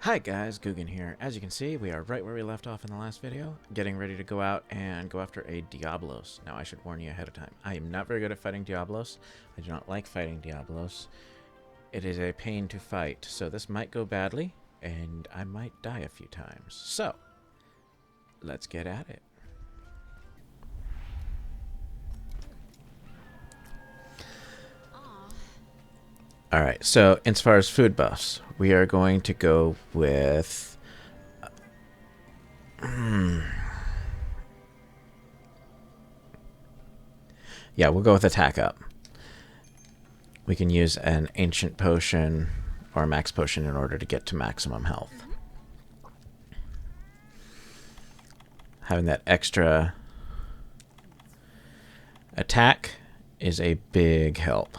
Hi guys, Guggen here. As you can see, we are right where we left off in the last video, getting ready to go out and go after a Diablos. Now I should warn you ahead of time, I am not very good at fighting Diablos. I do not like fighting Diablos. It is a pain to fight, so this might go badly, and I might die a few times. So, let's get at it. Alright, so as far as food buffs, we are going to go with... yeah, we'll go with attack up. We can use an ancient potion or a max potion in order to get to maximum health. Having that extra attack is a big help.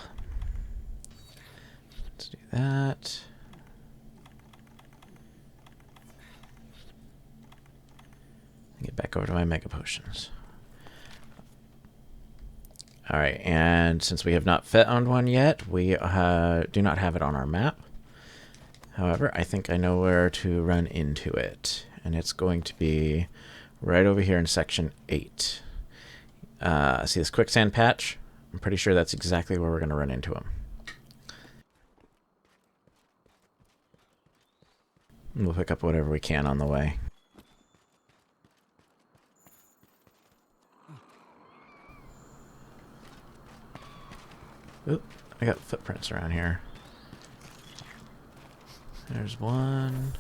Let's do that. Get back over to my mega potions. Alright, and since we have not found one yet, we do not have it on our map. However, I think I know where to run into it. And it's going to be right over here in section 8. See this quicksand patch? I'm pretty sure that's exactly where we're going to run into him. We'll pick up whatever we can on the way. Oop, I got footprints around here. There's one.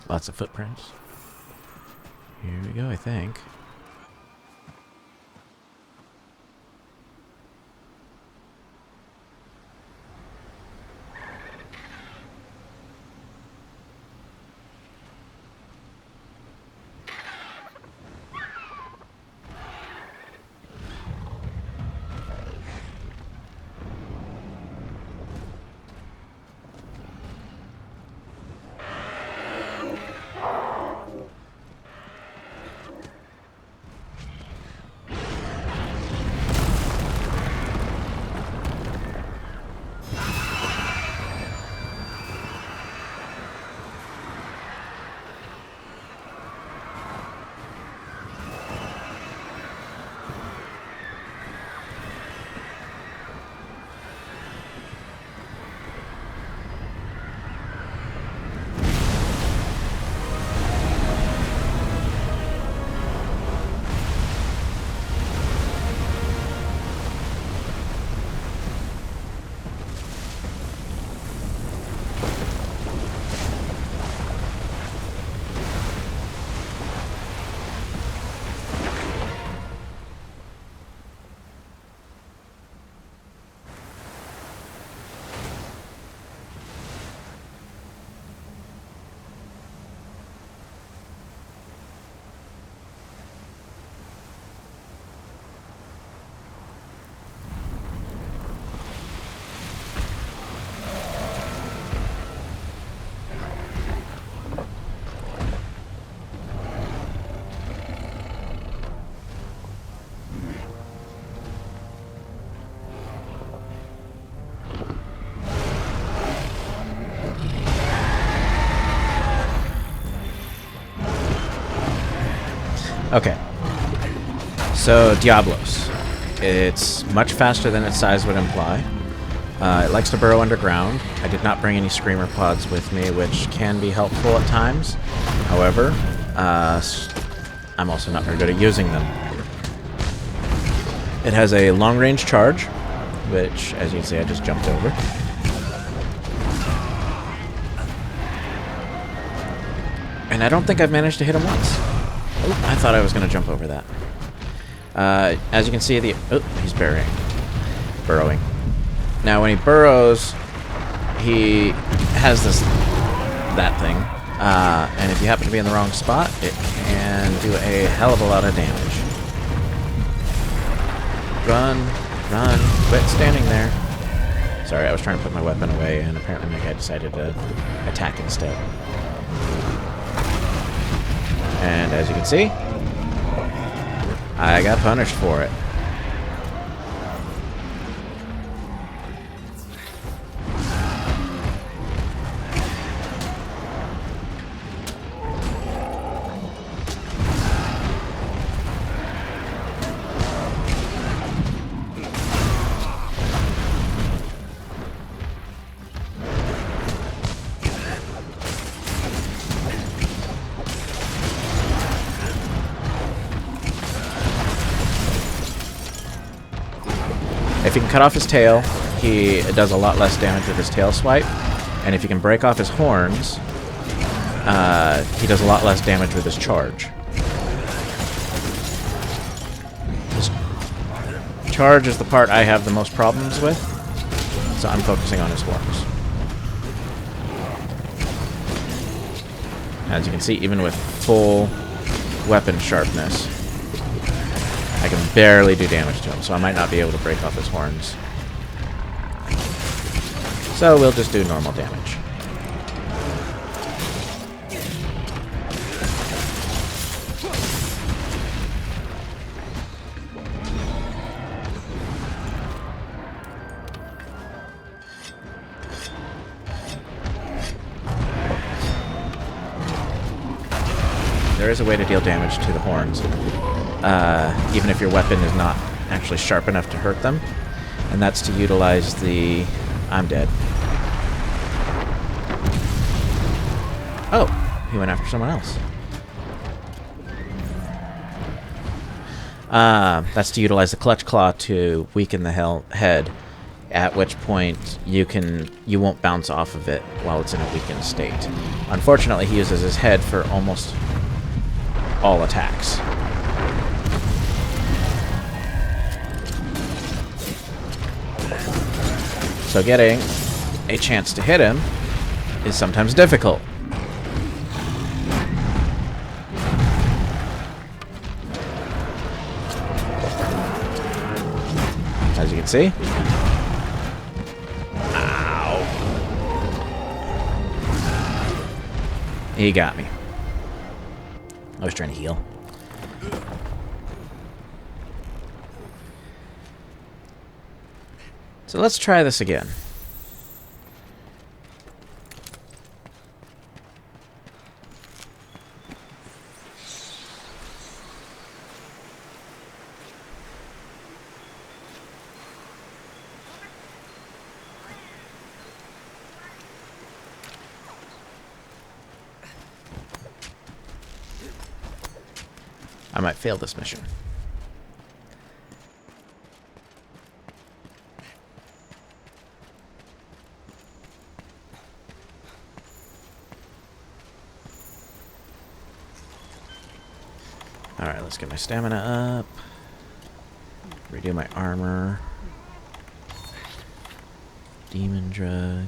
Lots of footprints. Here we go, I think. Okay, so Diablos. It's much faster than its size would imply. It likes to burrow underground. I did not bring any screamer pods with me, which can be helpful at times. However, I'm also not very good at using them. It has a long-range charge, which, as you can see, I just jumped over. And I don't think I've managed to hit him once. Oh, I thought I was going to jump over that. As you can see, he's burrowing. Now, when he burrows, he has that thing, and if you happen to be in the wrong spot, it can do a hell of a lot of damage. Run, Run. Quit standing there. Sorry, I was trying to put my weapon away, and apparently my guy decided to attack instead. And as you can see, I got punished for it. If you can cut off his tail, he does a lot less damage with his tail swipe. And if you can break off his horns, he does a lot less damage with his charge. His charge is the part I have the most problems with, so I'm focusing on his horns. As you can see, even with full weapon sharpness, I can barely do damage to him, so I might not be able to break off his horns. So we'll just do normal damage. There is a way to deal damage to the horns, even if your weapon is not actually sharp enough to hurt them, and that's to utilize the... I'm dead. Oh, he went after someone else. That's to utilize the clutch claw to weaken the head, at which point you won't bounce off of it while it's in a weakened state. Unfortunately, he uses his head for almost all attacks. So getting a chance to hit him is sometimes difficult. As you can see. Ow. He got me. I was trying to heal. So let's try this again. I might fail this mission. Alright, let's get my stamina up. Redo my armor. Demon drug.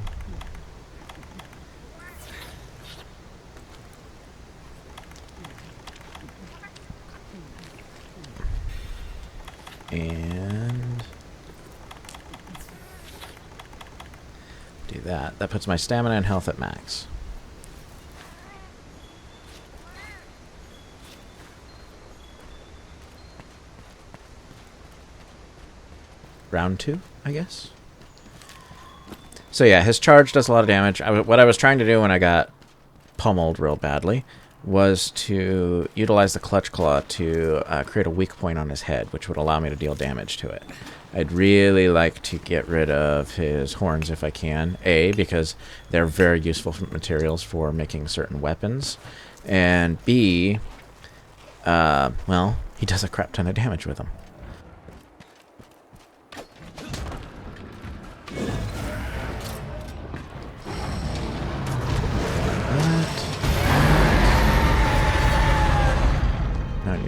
And do that. That puts my stamina and health at max. Round 2, I guess. So yeah, his charge does a lot of damage. What I was trying to do when I got pummeled real badly was to utilize the clutch claw to create a weak point on his head, which would allow me to deal damage to it. I'd really like to get rid of his horns if I can. A, because they're very useful materials for making certain weapons. And B, well, he does a crap ton of damage with them.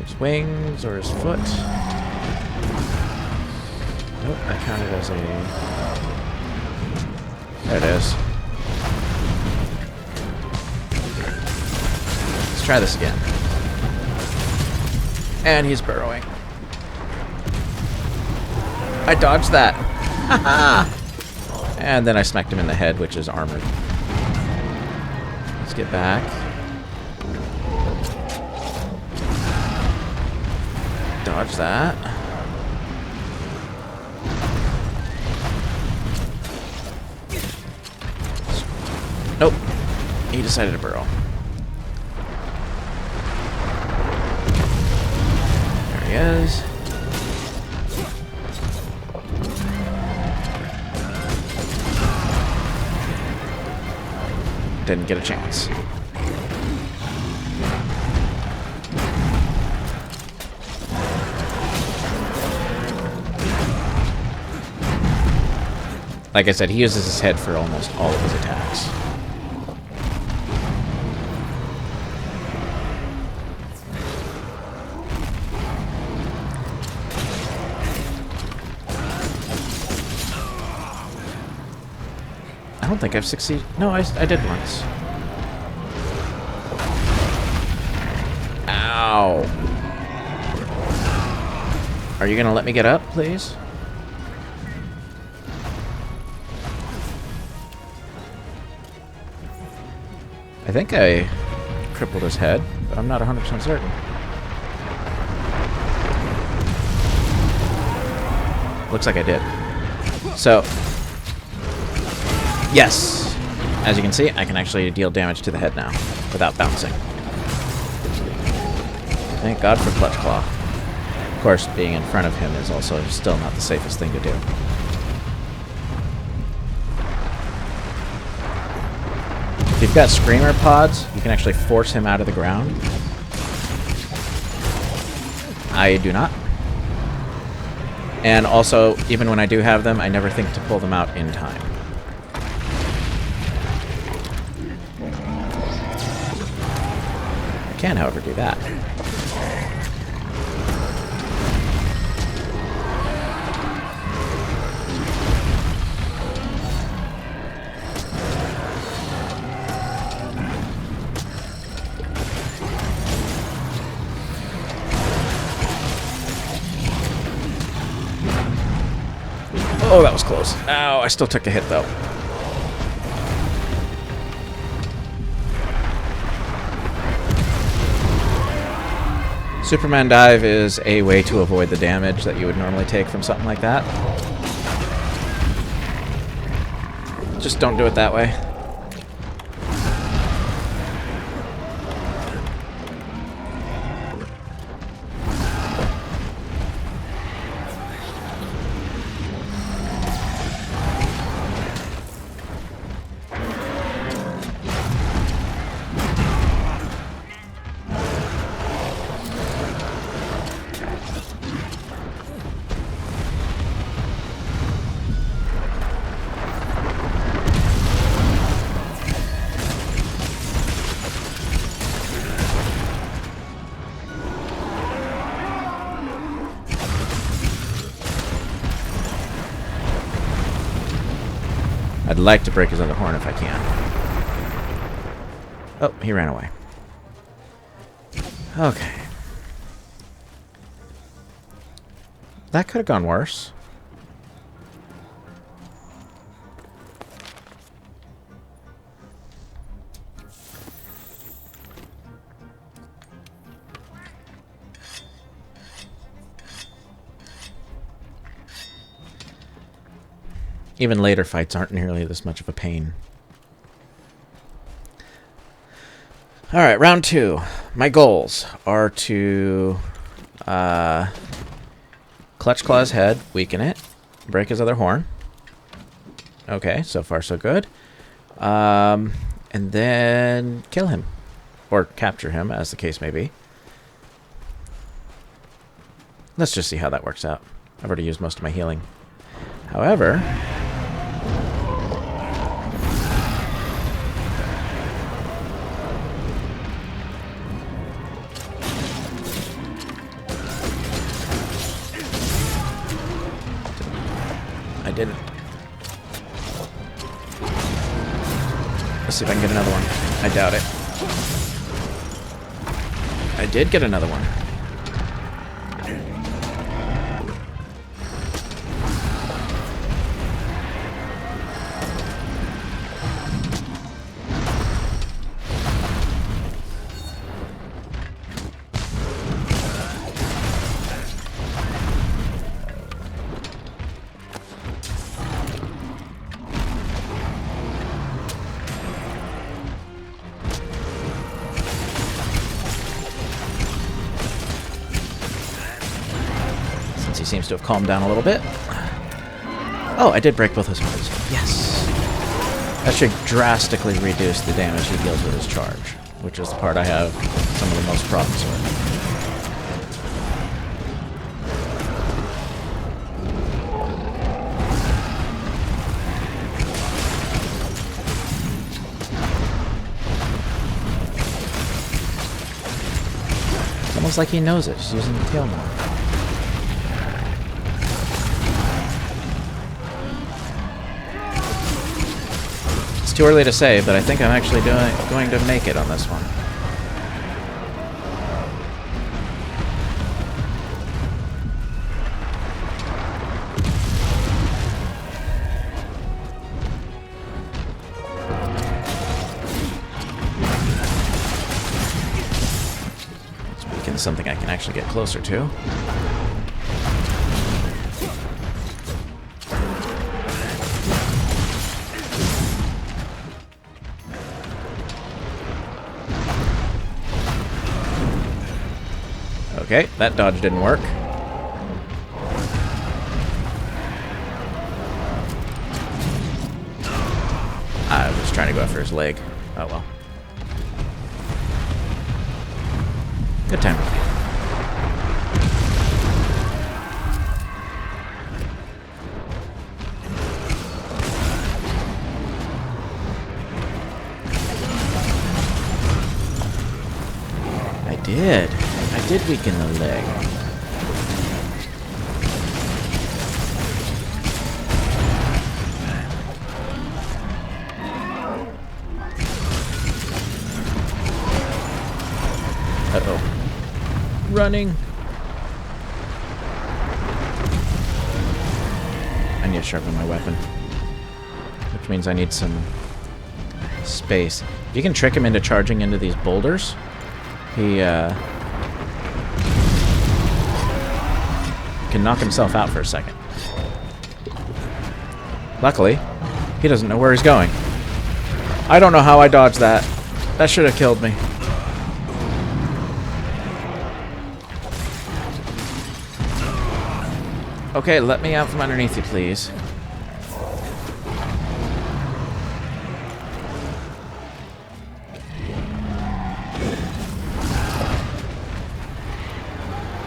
His wings or his foot. Nope, that counted as a... There it is. Let's try this again. And he's burrowing. I dodged that. And then I smacked him in the head, which is armored. Let's get back. Dodge that. Nope. He decided to burrow. There he is. Didn't get a chance. Like I said, he uses his head for almost all of his attacks. I don't think I've succeeded. No, I did once. Ow. Are you gonna let me get up, please? I think I crippled his head, but I'm not 100% certain. Looks like I did. So, yes! As you can see, I can actually deal damage to the head now, without bouncing. Thank God for Clutch Claw. Of course, being in front of him is also still not the safest thing to do. If you've got Screamer pods, you can actually force him out of the ground. I do not. And also, even when I do have them, I never think to pull them out in time. I can, however, do that. Oh, that was close. Ow, I still took a hit, though. Superman Dive is a way to avoid the damage that you would normally take from something like that. Just don't do it that way. I'd like to break his other horn if I can. Oh, he ran away. Okay. That could have gone worse. Even later fights aren't nearly this much of a pain. Alright, round 2. My goals are to Clutch Claw his head, weaken it, break his other horn. Okay, so far so good. And then kill him. Or capture him, as the case may be. Let's just see how that works out. I've already used most of my healing. However... I didn't. Let's see if I can get another one. I doubt it. I did get another one. seems to have calmed down a little bit. Oh, I did break both his hearts. Yes! That should drastically reduce the damage he deals with his charge, which is the part I have some of the most problems with. It's almost like he knows it. He's using the tail more. Too early to say, but I think I'm actually going to make it on this one. Let's weaken something I can actually get closer to. Okay, that dodge didn't work. I was trying to go after his leg. Oh well. Good time. I did weaken the leg. Uh-oh. Running. I need to sharpen my weapon. Which means I need some space. If you can trick him into charging into these boulders, he can knock himself out for a second. Luckily, he doesn't know where he's going. I don't know how I dodged that. That should have killed me. Okay, let me out from underneath you, please.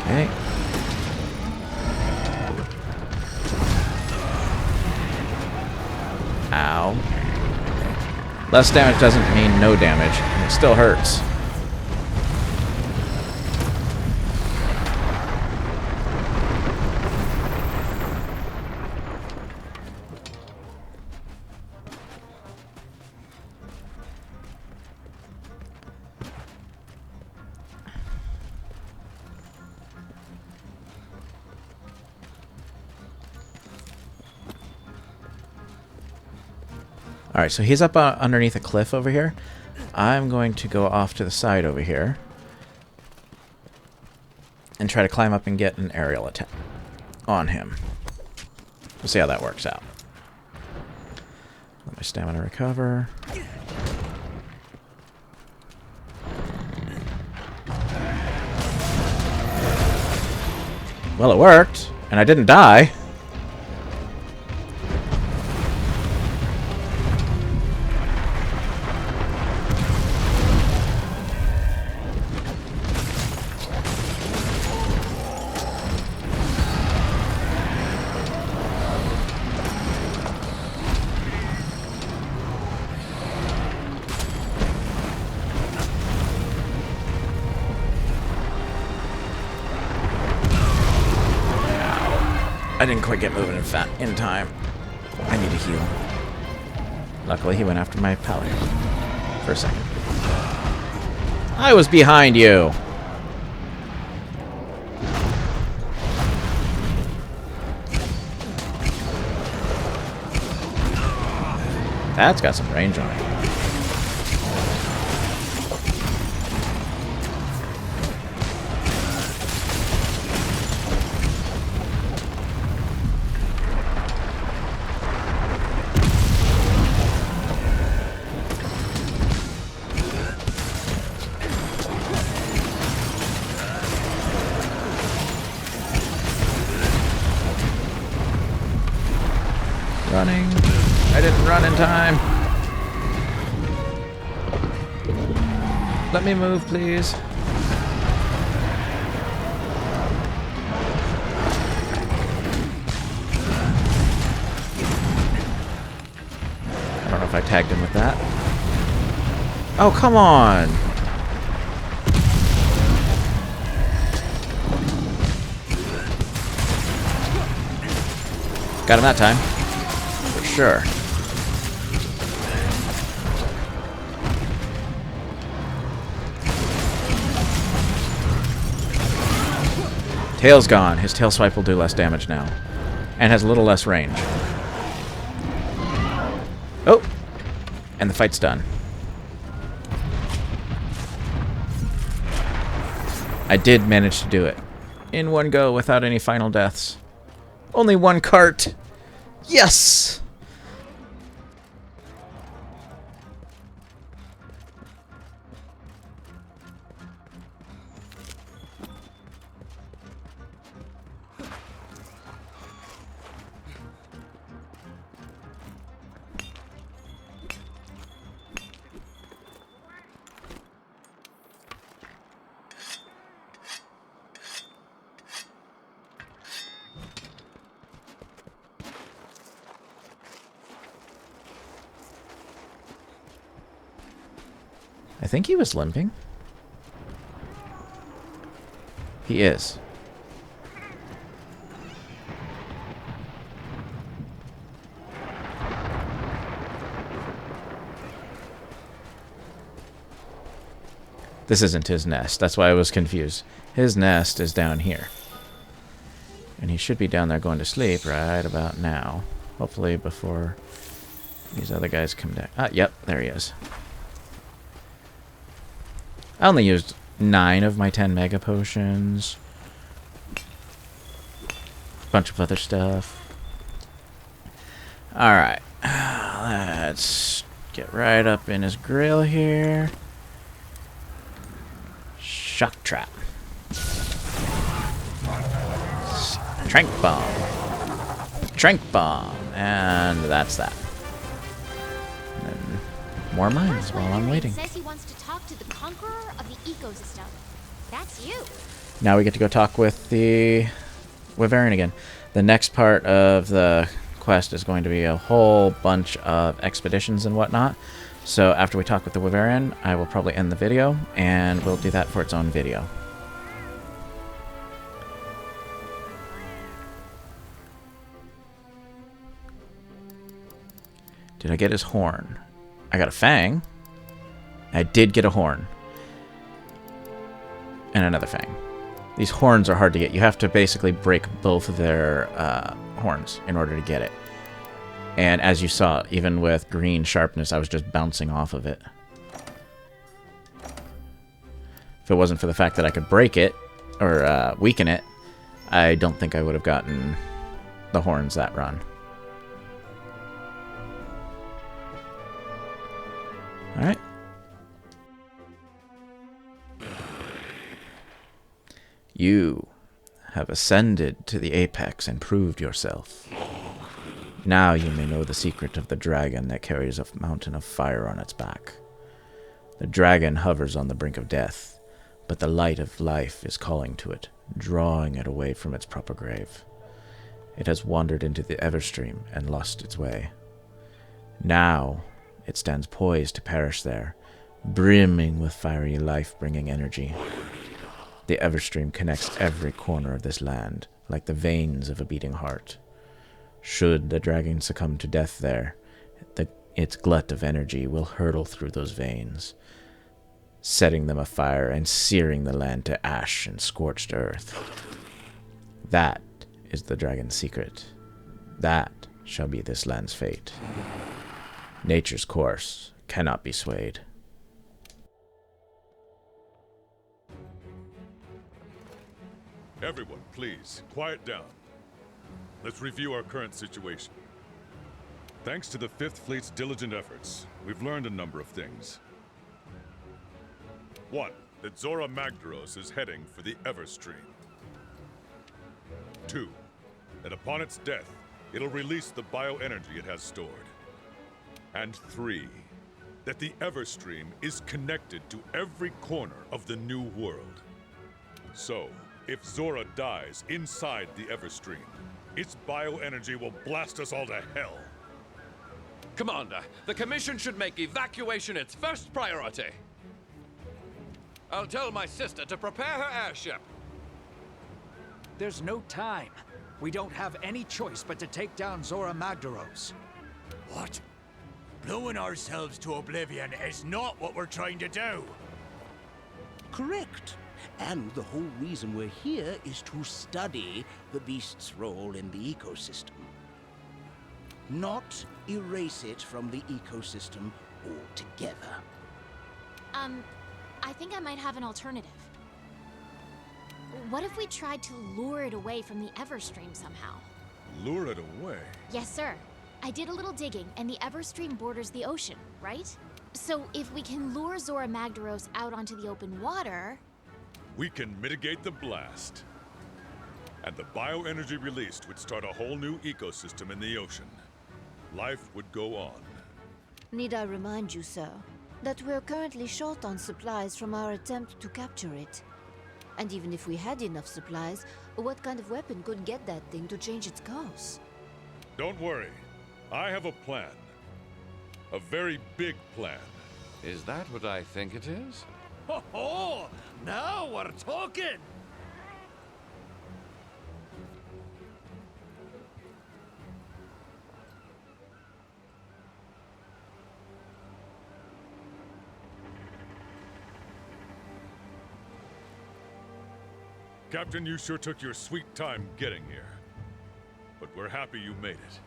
Okay. Ow. Less damage doesn't mean no damage. It still hurts. Alright, so he's up underneath a cliff over here. I'm going to go off to the side over here and try to climb up and get an aerial attack on him. We'll see how that works out. Let my stamina recover. Well, it worked, and I didn't die. I didn't quite get moving in time. I need to heal. Luckily, he went after my pallet for a second. I was behind you! That's got some range on it. Let me move, please. I don't know if I tagged him with that. Oh, come on! Got him that time. For sure. Tail's gone. His tail swipe will do less damage now. And has a little less range. Oh! And the fight's done. I did manage to do it. In one go without any final deaths. Only one cart! Yes! I think he was limping. He is. This isn't his nest. That's why I was confused. His nest is down here. And he should be down there going to sleep right about now. Hopefully before these other guys come down. Ah, yep, there he is. I only used 9 of my 10 mega potions. Bunch of other stuff. Alright. Let's get right up in his grill here. Shock trap. Trank bomb. Trank bomb. And that's that. And then more mines while I'm waiting. Says he wants to talk to the conqueror of the ecosystem. That's you. Now we get to go talk with the Wyverian again. The next part of the quest is going to be a whole bunch of expeditions and whatnot. So after we talk with the Wyverian, I will probably end the video, and we'll do that for its own video. Did I get his horn? I got a fang. I did get a horn. And another fang. These horns are hard to get. You have to basically break both of their horns in order to get it. And as you saw, even with green sharpness, I was just bouncing off of it. If it wasn't for the fact that I could break it, or weaken it, I don't think I would have gotten the horns that run. Alright. You have ascended to the apex and proved yourself. Now you may know the secret of the dragon that carries a mountain of fire on its back. The dragon hovers on the brink of death, but the light of life is calling to it, drawing it away from its proper grave. It has wandered into the Everstream and lost its way. Now it stands poised to perish there, brimming with fiery life-bringing energy. The Everstream connects every corner of this land, like the veins of a beating heart. Should the dragon succumb to death there, its glut of energy will hurtle through those veins, setting them afire and searing the land to ash and scorched earth. That is the dragon's secret. That shall be this land's fate. Nature's course cannot be swayed. Everyone, please, quiet down. Let's review our current situation. Thanks to the 5th Fleet's diligent efforts, we've learned a number of things. 1. That Zora Magdaros is heading for the Everstream. 2. That upon its death, it'll release the bioenergy it has stored. And 3. that the Everstream is connected to every corner of the new world. So, if Zora dies inside the Everstream, its bioenergy will blast us all to hell. Commander, the Commission should make evacuation its first priority. I'll tell my sister to prepare her airship. There's no time. We don't have any choice but to take down Zora Magdaros. What? Blowing ourselves to oblivion is not what we're trying to do. Correct. And the whole reason we're here is to study the beast's role in the ecosystem. Not erase it from the ecosystem altogether. I think I might have an alternative. What if we tried to lure it away from the Everstream somehow? Lure it away? Yes, sir. I did a little digging, and the Everstream borders the ocean, right? So if we can lure Zora Magdaros out onto the open water... We can mitigate the blast. And the bioenergy released would start a whole new ecosystem in the ocean. Life would go on. Need I remind you, sir, that we're currently short on supplies from our attempt to capture it. And even if we had enough supplies, what kind of weapon could get that thing to change its course? Don't worry. I have a plan. A very big plan. Is that what I think it is? Ho ho! Now we're talking! Captain, you sure took your sweet time getting here. But we're happy you made it.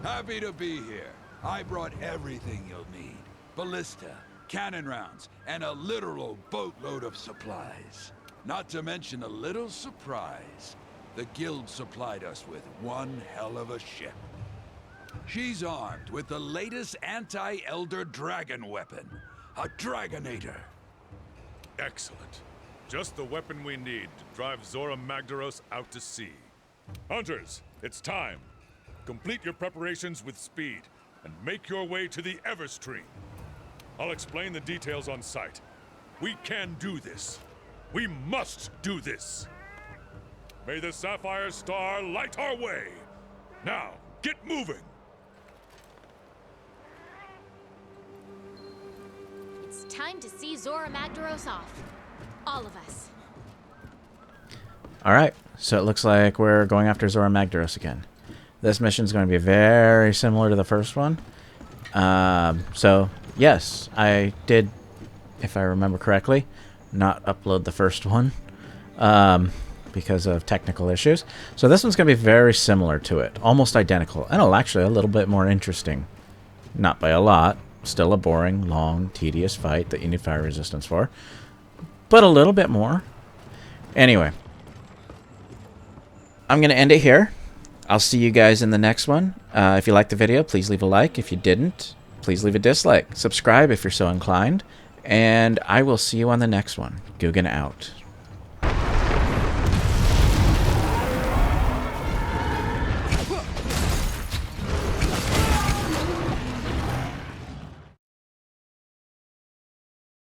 Happy to be here. I brought everything you'll need. Ballista, cannon rounds, and a literal boatload of supplies. Not to mention a little surprise. The guild supplied us with one hell of a ship. She's armed with the latest anti-Elder Dragon weapon, a Dragonator. Excellent. Just the weapon we need to drive Zora Magdaros out to sea. Hunters, it's time. Complete your preparations with speed, and make your way to the Everstream. I'll explain the details on site. We can do this. We must do this. May the Sapphire Star light our way. Now, get moving. It's time to see Zora Magdaros off. All of us. Alright, so it looks like we're going after Zora Magdaros again. This mission is going to be very similar to the first one. So, yes, I did, if I remember correctly, not upload the first one because of technical issues. So this one's going to be very similar to it, almost identical, and actually a little bit more interesting. Not by a lot, still a boring, long, tedious fight that you need fire resistance for, but a little bit more. Anyway, I'm going to end it here. I'll see you guys in the next one. If you liked the video, please leave a like. If you didn't, please leave a dislike. Subscribe if you're so inclined. And I will see you on the next one. Guggen out.